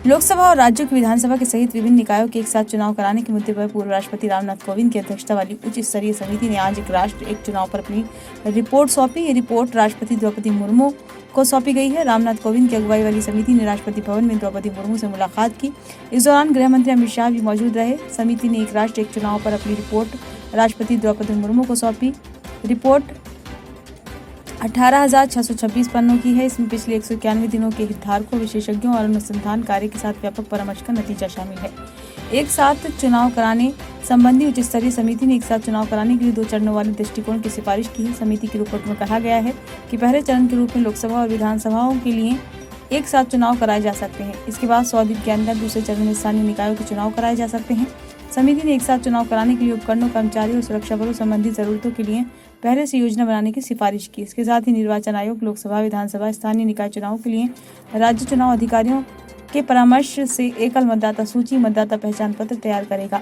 लोकसभा और राज्यों की विधानसभा के सहित विभिन्न निकायों के एक साथ चुनाव कराने के मुद्दे पर पूर्व राष्ट्रपति रामनाथ कोविंद की अध्यक्षता वाली उच्च स्तरीय समिति ने आज एक राष्ट्र एक चुनाव पर अपनी रिपोर्ट सौंपी। ये रिपोर्ट राष्ट्रपति द्रौपदी मुर्मू को सौंपी गई है। रामनाथ कोविंद की अगुवाई वाली समिति ने राष्ट्रपति भवन में द्रौपदी मुर्मू से मुलाकात की। इस दौरान गृह मंत्री अमित शाह भी मौजूद रहे। समिति ने एक राष्ट्र एक चुनाव पर अपनी रिपोर्ट राष्ट्रपति द्रौपदी मुर्मू को सौंपी। रिपोर्ट 18,626 पन्नों की है। इसमें पिछले 191 दिनों के हितधारकों, विशेषज्ञों और अनुसंधान कार्य के साथ व्यापक परामर्श का नतीजा शामिल है। एक साथ चुनाव कराने संबंधी उच्च स्तरीय समिति ने एक साथ चुनाव कराने के लिए 2 चरणों वाले दृष्टिकोण की सिफारिश की है। समिति की रिपोर्ट में कहा गया है कि पहले चरण के रूप में लोकसभा और विधानसभाओं के लिए एक साथ चुनाव कराए जा सकते हैं। इसके बाद 100 दिन के अंदर दूसरे चरण में स्थानीय निकायों के चुनाव कराए जा सकते हैं। समिति ने एक साथ चुनाव कराने के लिए उपकरणों, कर्मचारियों और सुरक्षा बलों संबंधी जरूरतों के लिए पहले से योजना बनाने की सिफारिश की। इसके साथ ही निर्वाचन आयोग लोकसभा, विधानसभा, स्थानीय निकाय चुनाव के लिए राज्य चुनाव अधिकारियों के परामर्श से एकल मतदाता सूची, मतदाता पहचान पत्र तैयार करेगा।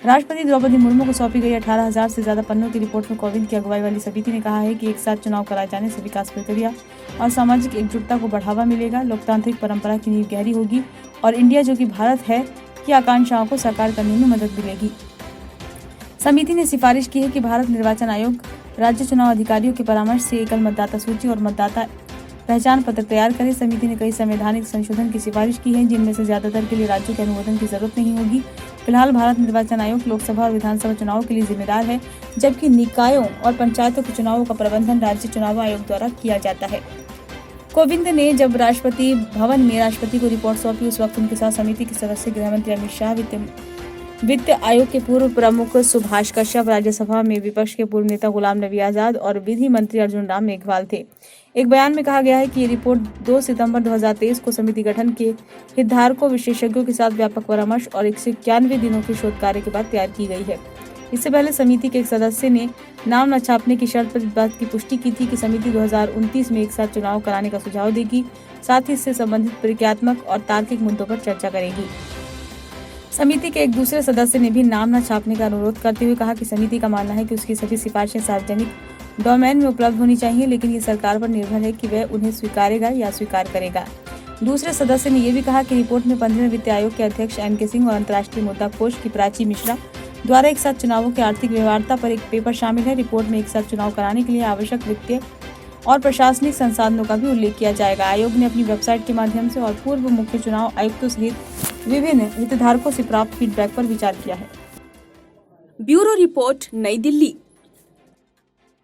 राष्ट्रपति द्रौपदी मुर्मू को सौंपी गई 18,000 से ज्यादा पन्नों की रिपोर्ट में कोविंद की अगुवाई वाली समिति ने कहा है कि एक साथ चुनाव कराए जाने से विकास प्रक्रिया और सामाजिक एकजुटता को बढ़ावा मिलेगा, लोकतांत्रिक परंपरा की नींव गहरी होगी और इंडिया जो कि भारत है की आकांक्षाओं को साकार करने में मदद मिलेगी। समिति ने सिफारिश की है कि भारत निर्वाचन आयोग राज्य चुनाव अधिकारियों के परामर्श से एकल मतदाता सूची और मतदाता पहचान पत्र तैयार करे। समिति ने कई संवैधानिक संशोधन की सिफारिश की है, जिनमें से ज्यादातर के लिए राज्यों के अनुमोदन की जरूरत नहीं होगी। फिलहाल भारत निर्वाचन आयोग लोकसभा और विधानसभा चुनावों के लिए जिम्मेदार है, जबकि निकायों और पंचायतों के चुनावों का प्रबंधन राज्य चुनाव आयोग द्वारा किया जाता है। कोविंद ने जब राष्ट्रपति भवन में राष्ट्रपति को रिपोर्ट सौंपी, उस वक्त उनके साथ समिति के सदस्य गृह मंत्री अमित शाह, वित्त आयोग के पूर्व प्रमुख सुभाष कश्यप, राज्यसभा में विपक्ष के पूर्व नेता गुलाम नबी आजाद और विधि मंत्री अर्जुन राम मेघवाल थे। एक बयान में कहा गया है कि ये रिपोर्ट 2 सितंबर 2023 को समिति गठन के हितधारकों, विशेषज्ञों के साथ व्यापक परामर्श और 191 दिनों के शोध कार्य के बाद तैयार की गई है। इससे पहले समिति के एक सदस्य ने नाम न छापने की शर्त पर इस बात की पुष्टि की थी कि समिति 2029 में एक साथ चुनाव कराने का सुझाव देगी, साथ ही इससे संबंधित प्रक्रियात्मक और तार्किक मुद्दों पर चर्चा करेगी। समिति के एक दूसरे सदस्य ने भी नाम न छापने का अनुरोध करते हुए कहा कि समिति का मानना है कि उसकी सभी सिफारिशें सार्वजनिक डोमेन में उपलब्ध होनी चाहिए, लेकिन ये सरकार पर निर्भर है कि वह उन्हें स्वीकारेगा या स्वीकार करेगा। दूसरे सदस्य ने यह भी कहा कि रिपोर्ट में 15वें वित्त आयोग के अध्यक्ष NK सिंह और अंतर्राष्ट्रीय मुद्रा कोष की प्राची मिश्रा द्वारा एक साथ चुनावों की आर्थिक व्यवहार्यता पर एक पेपर शामिल है। रिपोर्ट में एक साथ चुनाव कराने के लिए आवश्यक वित्तीय और प्रशासनिक संसाधनों का भी उल्लेख किया जाएगा। आयोग ने अपनी वेबसाइट के माध्यम से और पूर्व मुख्य चुनाव आयुक्तों सहित विभिन्न हितधारकों से प्राप्त फीडबैक पर विचार किया है। ब्यूरो रिपोर्ट, नई दिल्ली।